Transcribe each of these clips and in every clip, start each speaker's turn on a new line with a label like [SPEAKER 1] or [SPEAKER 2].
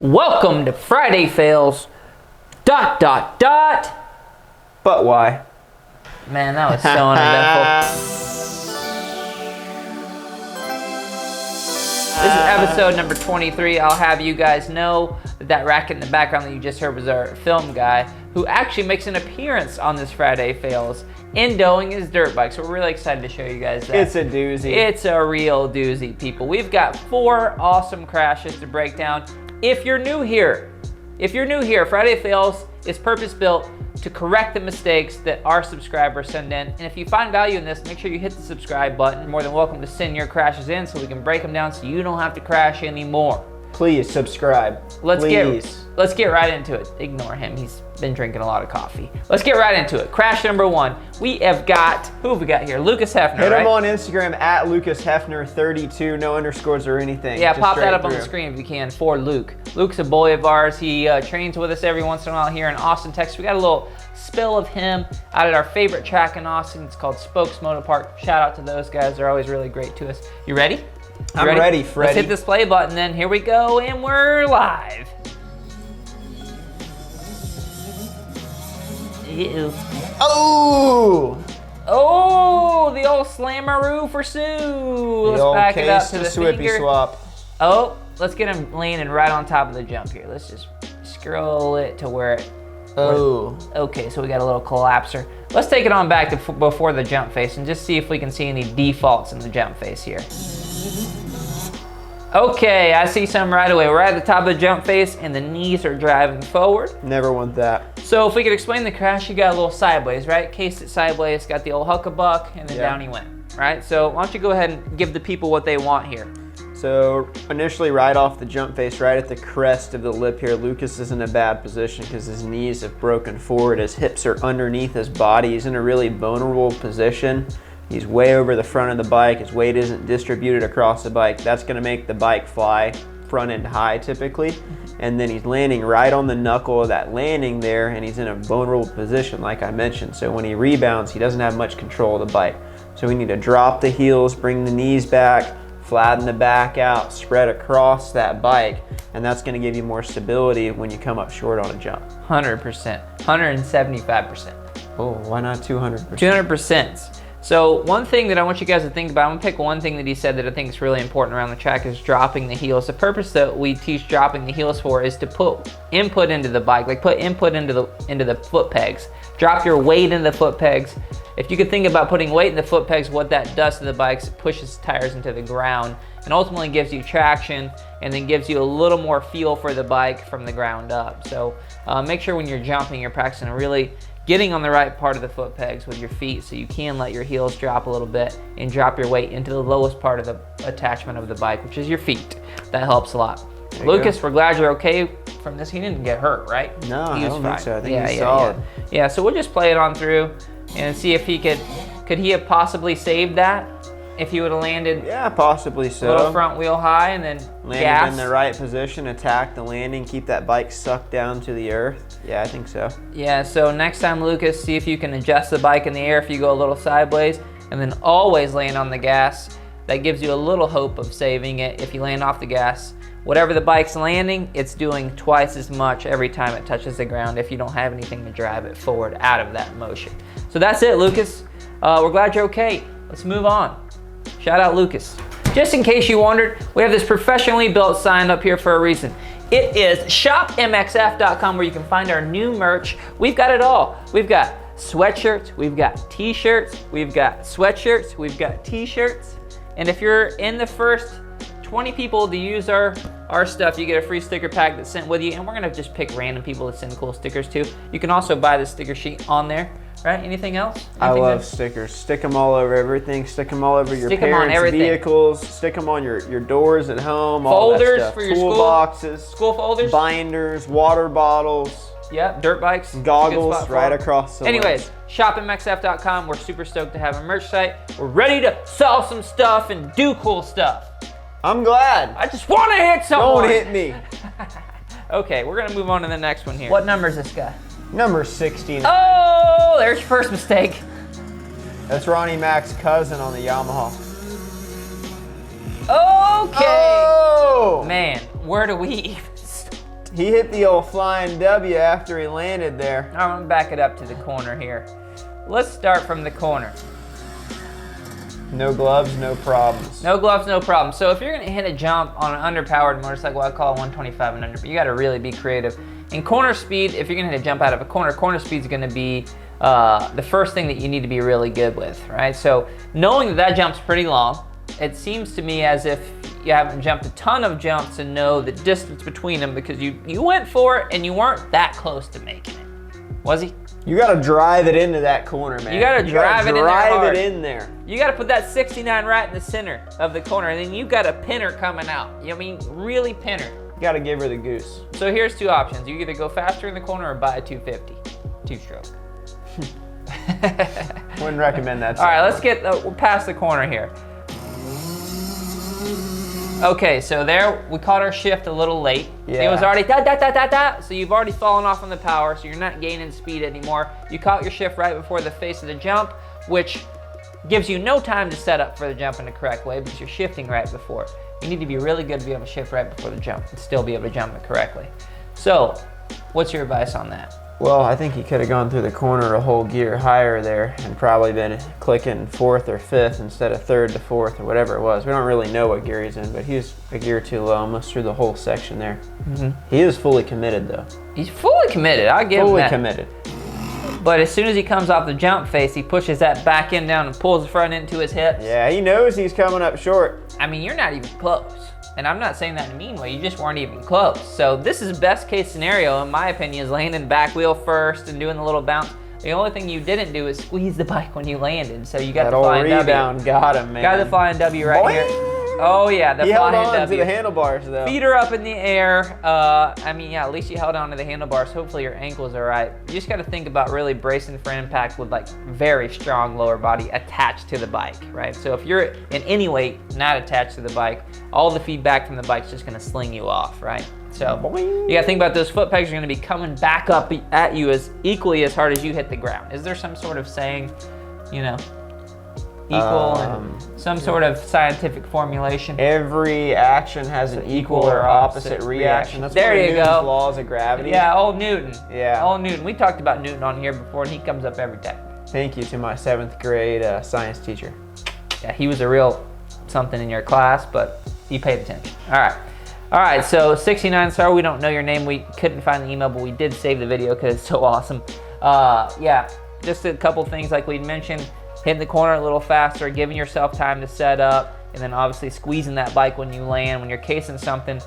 [SPEAKER 1] Welcome to Friday Fails ... But why? Man, that was so uneventful. This is episode number 23. I'll have you guys know that racket in the background that you just heard was our film guy, who actually makes an appearance on this Friday Fails, endoing his dirt bike. So we're really excited to show you guys that.
[SPEAKER 2] It's a doozy.
[SPEAKER 1] It's a real doozy, people. We've got 4 awesome crashes to break down. If you're new here, Friday Fails is purpose-built to correct the mistakes that our subscribers send in. And if you find value in this, make sure you hit the subscribe button. You're more than welcome to send your crashes in so we can break them down so you don't have to crash anymore.
[SPEAKER 2] Please subscribe.
[SPEAKER 1] Let's get right into it. Ignore him. He's been drinking a lot of coffee. Let's get right into it. Crash number 1. We have got, who have we got here? Lucas Hefner,
[SPEAKER 2] Hit
[SPEAKER 1] right?
[SPEAKER 2] him on Instagram at LucasHefner32. No underscores or anything.
[SPEAKER 1] Yeah,
[SPEAKER 2] just
[SPEAKER 1] pop that up
[SPEAKER 2] through
[SPEAKER 1] on the screen if you can for Luke. Luke's a boy of ours. He trains with us every once in a while here in Austin, Texas. We got a little spill of him out at our favorite track in Austin. It's called Spokes Motor Park. Shout out to those guys. They're always really great to us. You ready?
[SPEAKER 2] I'm ready, Freddie.
[SPEAKER 1] Let's hit this play button then. Here we go, and we're live. Ew.
[SPEAKER 2] Oh!
[SPEAKER 1] Oh, the old slammaroo for Sue. Let's back it up to the
[SPEAKER 2] Swippy
[SPEAKER 1] finger.
[SPEAKER 2] swap.
[SPEAKER 1] Oh, let's get him landing right on top of the jump here. Let's just scroll it to where it...
[SPEAKER 2] Oh.
[SPEAKER 1] Okay, so we got a little collapser. Let's take it on back to before the jump face and just see if we can see any defaults in the jump face here. Okay, I see some right away. We're at the top of the jump face and the knees are driving forward.
[SPEAKER 2] Never want that.
[SPEAKER 1] So if we could explain the crash, you got a little sideways, right? Cased it sideways, got the old huckabuck, and then down he went, right? So why don't you go ahead and give the people what they want here.
[SPEAKER 2] So initially right off the jump face, right at the crest of the lip here, Lucas is in a bad position because his knees have broken forward. His hips are underneath his body. He's in a really vulnerable position. He's way over the front of the bike. His weight isn't distributed across the bike. That's gonna make the bike fly front end high typically. And then he's landing right on the knuckle of that landing there, and he's in a vulnerable position like I mentioned. So when he rebounds, he doesn't have much control of the bike. So we need to drop the heels, bring the knees back, flatten the back out, spread across that bike, and that's gonna give you more stability when you come up short on a jump.
[SPEAKER 1] 100%, 175%.
[SPEAKER 2] Oh, why not 200%?
[SPEAKER 1] 200%. So one thing that I want you guys to think about, I'm gonna pick one thing that he said that I think is really important around the track is dropping the heels. The purpose that we teach dropping the heels for is to put input into the bike, like put input into the foot pegs. Drop your weight into the foot pegs. If you could think about putting weight in the foot pegs, what that does to the bikes, it pushes tires into the ground and ultimately gives you traction and then gives you a little more feel for the bike from the ground up. So make sure when you're jumping, you're practicing really getting on the right part of the foot pegs with your feet so you can let your heels drop a little bit and drop your weight into the lowest part of the attachment of the bike, which is your feet. That helps a lot. Lucas, we're glad you're okay from this. He didn't get hurt, right?
[SPEAKER 2] No, I don't think so. I think he's
[SPEAKER 1] solid. Yeah, so we'll just play it on through and see if he could he have possibly saved that if he would have landed?
[SPEAKER 2] Yeah, possibly so.
[SPEAKER 1] A little front wheel high and then
[SPEAKER 2] landed in the right position, attack the landing, keep that bike sucked down to the earth. Yeah, I think so.
[SPEAKER 1] Yeah, so next time, Lucas, see if you can adjust the bike in the air if you go a little sideways, and then always land on the gas. That gives you a little hope of saving it. If you land off the gas, whatever the bike's landing, it's doing twice as much every time it touches the ground if you don't have anything to drive it forward out of that motion. So that's it, Lucas. We're glad you're okay. Let's move on. Shout out Lucas. Just in case you wondered, we have this professionally built sign up here for a reason. It is shopmxf.com where you can find our new merch. We've got it all. We've got sweatshirts, we've got t-shirts, we've got sweatshirts, we've got t-shirts. And if you're in the first 20 people to use our stuff, you get a free sticker pack that's sent with you, and we're gonna just pick random people to send cool stickers to. You can also buy the sticker sheet on there, right? Anything else?
[SPEAKER 2] I love stickers. Stick them all over everything. Stick them all over your parents' vehicles. Stick them on your doors at home.
[SPEAKER 1] Folders
[SPEAKER 2] all that stuff.
[SPEAKER 1] for your
[SPEAKER 2] toolboxes,
[SPEAKER 1] school folders,
[SPEAKER 2] binders, water bottles.
[SPEAKER 1] Yep, dirt bikes,
[SPEAKER 2] goggles, right across the
[SPEAKER 1] Anyways, shopmxf.com. We're super stoked to have a merch site. We're ready to sell some stuff and do cool stuff.
[SPEAKER 2] I'm glad.
[SPEAKER 1] I just want to hit someone.
[SPEAKER 2] Don't hit me.
[SPEAKER 1] Okay, we're gonna move on to the next one here. What number is this guy?
[SPEAKER 2] Number 69.
[SPEAKER 1] Oh, there's your first mistake.
[SPEAKER 2] That's Ronnie Mac's cousin on the Yamaha.
[SPEAKER 1] Okay.
[SPEAKER 2] Oh!
[SPEAKER 1] Man, where do we even start?
[SPEAKER 2] He hit the old flying W after he landed there.
[SPEAKER 1] I'm gonna back it up to the corner here. Let's start from the corner.
[SPEAKER 2] No gloves, no problems.
[SPEAKER 1] No gloves, no problem. So if you're gonna hit a jump on an underpowered motorcycle, I call it 125 and under, but you gotta really be creative. In corner speed, if you're gonna hit a jump out of a corner speed is gonna be the first thing that you need to be really good with, right? So knowing that that jump's pretty long, it seems to me as if you haven't jumped a ton of jumps and know the distance between them because you went for it and you weren't that close to making it. Was he?
[SPEAKER 2] You gotta drive it into that corner, man.
[SPEAKER 1] You gotta drive it in there hard.
[SPEAKER 2] Drive it in there.
[SPEAKER 1] You gotta put that 69 right in the center of the corner, and then you got a pinner coming out. You know what I mean? Really pinner.
[SPEAKER 2] You gotta give her the goose.
[SPEAKER 1] So here's two options. You either go faster in the corner or buy a 250, two-stroke.
[SPEAKER 2] Wouldn't recommend that.
[SPEAKER 1] All right, let's get past the corner here. Okay, so there, we caught our shift a little late.
[SPEAKER 2] Yeah.
[SPEAKER 1] It was already da-da-da-da-da, so you've already fallen off on the power, so you're not gaining speed anymore. You caught your shift right before the face of the jump, which gives you no time to set up for the jump in the correct way because you're shifting right before. You need to be really good to be able to shift right before the jump and still be able to jump it correctly. So, what's your advice on that?
[SPEAKER 2] Well, I think he could have gone through the corner a whole gear higher there and probably been clicking 4th or 5th instead of 3rd to 4th or whatever it was. We don't really know what gear he's in, but he was a gear too low almost through the whole section there. He is fully committed though.
[SPEAKER 1] He's fully committed, I'll give him that.
[SPEAKER 2] Fully committed.
[SPEAKER 1] But as soon as he comes off the jump face, he pushes that back end down and pulls the front end to his hips.
[SPEAKER 2] Yeah, he knows he's coming up short.
[SPEAKER 1] I mean, you're not even close. And I'm not saying that in a mean way, you just weren't even close. So this is best case scenario, in my opinion, is landing back wheel first and doing the little bounce. The only thing you didn't do is squeeze the bike when you landed. So you got the flying W.
[SPEAKER 2] That old rebound got him, man.
[SPEAKER 1] Got the flying W right
[SPEAKER 2] Boing!
[SPEAKER 1] here. Oh yeah, the
[SPEAKER 2] he
[SPEAKER 1] flying
[SPEAKER 2] held on
[SPEAKER 1] W.
[SPEAKER 2] to the handlebars though.
[SPEAKER 1] Feet are up in the air. I mean, yeah, at least you held on to the handlebars. Hopefully your ankles are right. You just got to think about really bracing for impact with like very strong lower body attached to the bike, right? So if you're in any way not attached to the bike, all the feedback from the bike's just gonna sling you off, right? So
[SPEAKER 2] Boing.
[SPEAKER 1] you gotta think about those foot pegs are gonna be coming back up at you as equally as hard as you hit the ground. Is there some sort of saying, you know, equal and some sort of scientific formulation?
[SPEAKER 2] Every action has an equal or opposite reaction. That's
[SPEAKER 1] there
[SPEAKER 2] one of
[SPEAKER 1] you
[SPEAKER 2] Newton's
[SPEAKER 1] go.
[SPEAKER 2] laws of gravity.
[SPEAKER 1] Yeah, old Newton.
[SPEAKER 2] Yeah.
[SPEAKER 1] Old Newton. We talked about Newton on here before, and he comes up every time.
[SPEAKER 2] Thank you to my 7th grade science teacher.
[SPEAKER 1] Yeah, he was a real something in your class, but you paid attention. All right, so 69 star, we don't know your name. We couldn't find the email, but we did save the video because it's so awesome. Yeah, just a couple things like we'd mentioned. Hitting the corner a little faster, giving yourself time to set up, and then obviously squeezing that bike when you land. When you're casing something,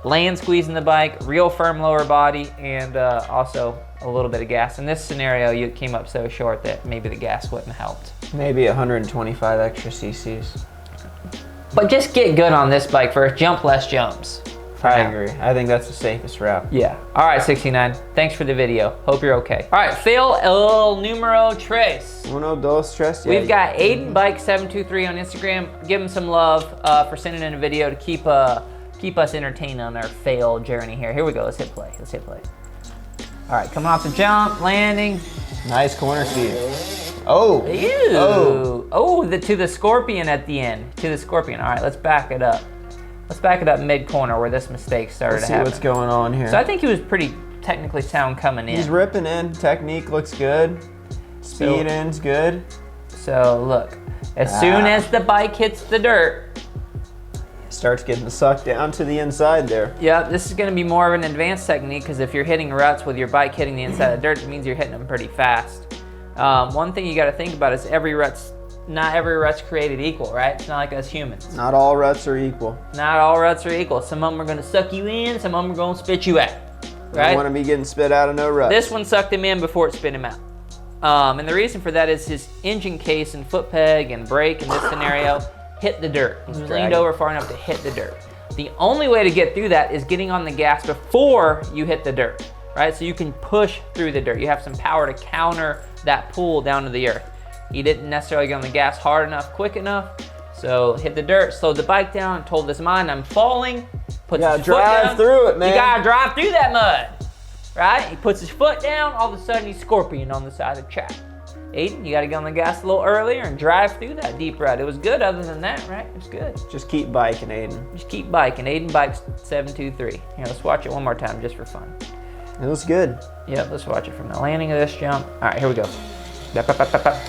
[SPEAKER 1] land squeezing the bike, real firm lower body, and also a little bit of gas. In this scenario, you came up so short that maybe the gas wouldn't have helped.
[SPEAKER 2] Maybe 125 extra cc's.
[SPEAKER 1] But just get good on this bike first. Jump less jumps.
[SPEAKER 2] I agree. I think that's the safest route.
[SPEAKER 1] Yeah. All right, 69. Thanks for the video. Hope you're okay. All right, fail el numero tres.
[SPEAKER 2] Uno, dos, tres.
[SPEAKER 1] We've got Aiden Bike 723 on Instagram. Give him some love for sending in a video to keep us entertained on our fail journey here. Here we go. Let's hit play. Let's hit play. All right, coming off the jump, landing.
[SPEAKER 2] Nice corner speed. Oh.
[SPEAKER 1] Ew. Oh, to the scorpion at the end. To the scorpion. All right, let's back it up. Let's back it up mid-corner where this mistake started to happen.
[SPEAKER 2] Let's see what's going on here.
[SPEAKER 1] So I think he was pretty technically sound coming in.
[SPEAKER 2] He's ripping in. Technique looks good. Speed in's good.
[SPEAKER 1] So look, as soon as the bike hits the dirt,
[SPEAKER 2] it starts getting sucked down to the inside there.
[SPEAKER 1] Yeah, this is gonna be more of an advanced technique because if you're hitting ruts with your bike hitting the inside of the dirt, it means you're hitting them pretty fast. One thing you gotta think about is not every rut's created equal, right? It's not like us humans.
[SPEAKER 2] Not all ruts are equal.
[SPEAKER 1] Not all ruts are equal. Some of them are gonna suck you in, some of them are gonna spit you out, right?
[SPEAKER 2] Don't want to be getting spit out of no ruts.
[SPEAKER 1] This one sucked him in before it spit him out. And the reason for that is his engine case and foot peg and brake in this scenario hit the dirt. He was leaned over far enough to hit the dirt. The only way to get through that is getting on the gas before you hit the dirt, right? So you can push through the dirt. You have some power to counter that pull down to the earth. He didn't necessarily get on the gas hard enough, quick enough, so hit the dirt, slowed the bike down, told his mind, I'm falling, puts his foot down.
[SPEAKER 2] Drive through it, man.
[SPEAKER 1] You gotta drive through that mud, right? He puts his foot down, all of a sudden he's scorpion on the side of the track. Aiden, you got to get on the gas a little earlier and drive through that deep rut. It was good other than that, right? It was good.
[SPEAKER 2] Just keep biking, Aiden.
[SPEAKER 1] Just keep biking. Aiden bikes 723. Here, let's watch it one more time just for fun.
[SPEAKER 2] It was good.
[SPEAKER 1] Yep, let's watch it from the landing of this jump. All right, here we go. Bap, bap, bap, bap, bap.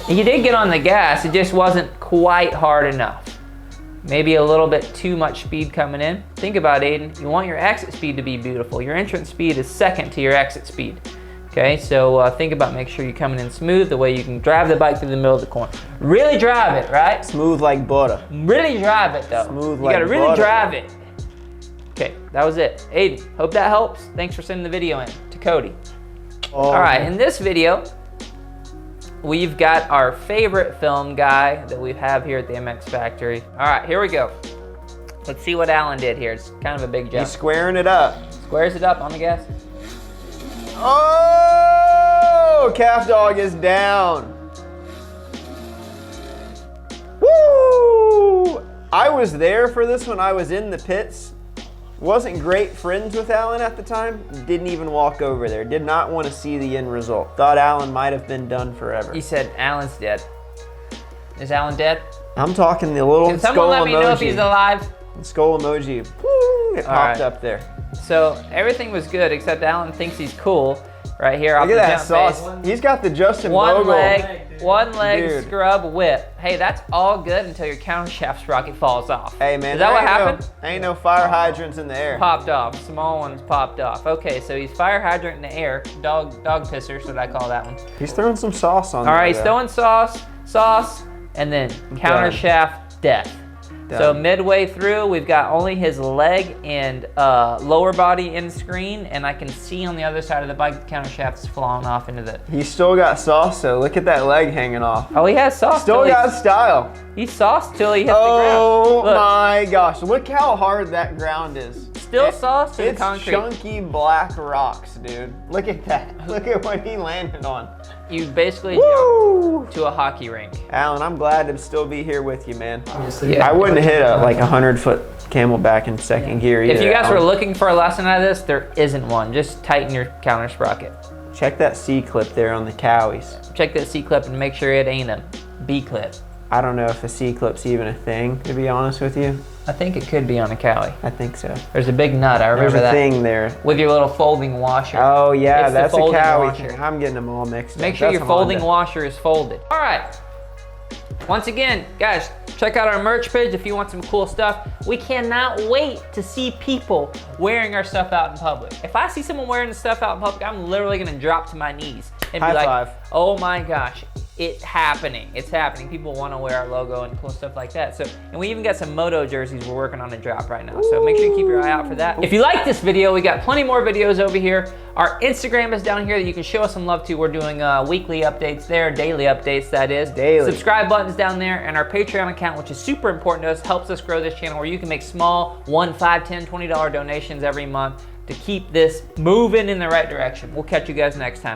[SPEAKER 1] He did get on the gas, it just wasn't quite hard enough. Maybe a little bit too much speed coming in. Think about it, Aiden, you want your exit speed to be beautiful. Your entrance speed is second to your exit speed. Okay, so think about make sure you're coming in smooth, the way you can drive the bike through the middle of the corner. Really drive it, right?
[SPEAKER 2] Smooth like butter.
[SPEAKER 1] Really drive it though.
[SPEAKER 2] Smooth
[SPEAKER 1] you
[SPEAKER 2] like
[SPEAKER 1] gotta really
[SPEAKER 2] butter.
[SPEAKER 1] drive it. Okay, that was it. Aiden, hope that helps. Thanks for sending the video in to Cody. All right, in this video, we've got our favorite film guy that we have here at the MX Factory. All right, here we go. Let's see what Alan did here. It's kind of a big jump.
[SPEAKER 2] He's squaring it up.
[SPEAKER 1] Squares it up on the gas.
[SPEAKER 2] Oh, calf dog is down. Woo! I was there for this one. I was in the pits. Wasn't great friends with Alan at the time. Didn't even walk over there. Did not want to see the end result. Thought Alan might have been done forever.
[SPEAKER 1] You said Alan's dead. Is Alan dead?
[SPEAKER 2] I'm talking the little
[SPEAKER 1] Can
[SPEAKER 2] skull
[SPEAKER 1] someone let
[SPEAKER 2] emoji.
[SPEAKER 1] me know if he's alive?
[SPEAKER 2] Skull emoji. Woo, it popped
[SPEAKER 1] right.
[SPEAKER 2] up there.
[SPEAKER 1] So everything was good except Alan thinks he's cool right here off
[SPEAKER 2] Look
[SPEAKER 1] the
[SPEAKER 2] at that
[SPEAKER 1] jump
[SPEAKER 2] sauce.
[SPEAKER 1] face.
[SPEAKER 2] He's got the Justin
[SPEAKER 1] One
[SPEAKER 2] Bogle.
[SPEAKER 1] leg
[SPEAKER 2] Dude.
[SPEAKER 1] scrub whip. Hey, that's all good until your counter shaft sprocket falls off.
[SPEAKER 2] Hey man,
[SPEAKER 1] is that what
[SPEAKER 2] ain't
[SPEAKER 1] happened?
[SPEAKER 2] Ain't no fire hydrants in the air.
[SPEAKER 1] Popped off. Small ones popped off. Okay, so he's fire hydrant in the air. Dog pisser, should I call that one?
[SPEAKER 2] He's throwing some sauce on
[SPEAKER 1] All
[SPEAKER 2] there.
[SPEAKER 1] right, he's
[SPEAKER 2] though.
[SPEAKER 1] throwing sauce, and then counter
[SPEAKER 2] Done.
[SPEAKER 1] shaft death.
[SPEAKER 2] Done.
[SPEAKER 1] So midway through, we've got only his leg and lower body in screen, and I can see on the other side of the bike the counter shaft's falling off into the.
[SPEAKER 2] He's still got sauce though. Look at that leg hanging off.
[SPEAKER 1] Oh, he has sauce.
[SPEAKER 2] Still
[SPEAKER 1] till
[SPEAKER 2] got style.
[SPEAKER 1] He's sauced till he hits
[SPEAKER 2] Oh
[SPEAKER 1] the ground. Look,
[SPEAKER 2] my gosh. Look how hard that ground is.
[SPEAKER 1] still sauce to the
[SPEAKER 2] It's
[SPEAKER 1] concrete.
[SPEAKER 2] chunky black rocks, dude. Look at that. Look at what he landed on.
[SPEAKER 1] You basically
[SPEAKER 2] Woo!
[SPEAKER 1] jumped to a hockey rink.
[SPEAKER 2] Alan, I'm glad to still be here with you, man.
[SPEAKER 1] Yeah.
[SPEAKER 2] I wouldn't hit a like 100-foot camelback in second gear either.
[SPEAKER 1] If you guys were
[SPEAKER 2] Alan.
[SPEAKER 1] looking for a lesson out of this, there isn't one. Just tighten your counter sprocket.
[SPEAKER 2] Check that C-clip there on the cowies.
[SPEAKER 1] Check that C-clip and make sure it ain't a B-clip.
[SPEAKER 2] I don't know if a C-clip's even a thing, to be honest with you.
[SPEAKER 1] I think it could be on a Cowie.
[SPEAKER 2] I think so.
[SPEAKER 1] There's a big nut, I remember
[SPEAKER 2] There's a
[SPEAKER 1] that.
[SPEAKER 2] thing there.
[SPEAKER 1] With your little folding washer.
[SPEAKER 2] Oh yeah,
[SPEAKER 1] It's the
[SPEAKER 2] that's a
[SPEAKER 1] folding
[SPEAKER 2] cowie
[SPEAKER 1] washer.
[SPEAKER 2] thing. I'm getting them all mixed
[SPEAKER 1] Make
[SPEAKER 2] up.
[SPEAKER 1] sure
[SPEAKER 2] That's
[SPEAKER 1] your
[SPEAKER 2] a
[SPEAKER 1] folding
[SPEAKER 2] Honda.
[SPEAKER 1] washer is folded. All right. Once again, guys, check out our merch page if you want some cool stuff. We cannot wait to see people wearing our stuff out in public. If I see someone wearing the stuff out in public, I'm literally gonna drop to my knees and
[SPEAKER 2] High
[SPEAKER 1] be like,
[SPEAKER 2] five.
[SPEAKER 1] oh my gosh, it's happening. It's happening. People wanna wear our logo and cool stuff like that. So, and we even got some moto jerseys we're working on a drop right now. So make sure you keep your eye out for that. If you like this video, we got plenty more videos over here. Our Instagram is down here that you can show us some love to. We're doing weekly updates there, daily updates that is.
[SPEAKER 2] Daily.
[SPEAKER 1] Subscribe button's down there, and our Patreon account, which is super important to us, helps us grow this channel where you can make small $1, $5, $10, $20 donations every month to keep this moving in the right direction. We'll catch you guys next time.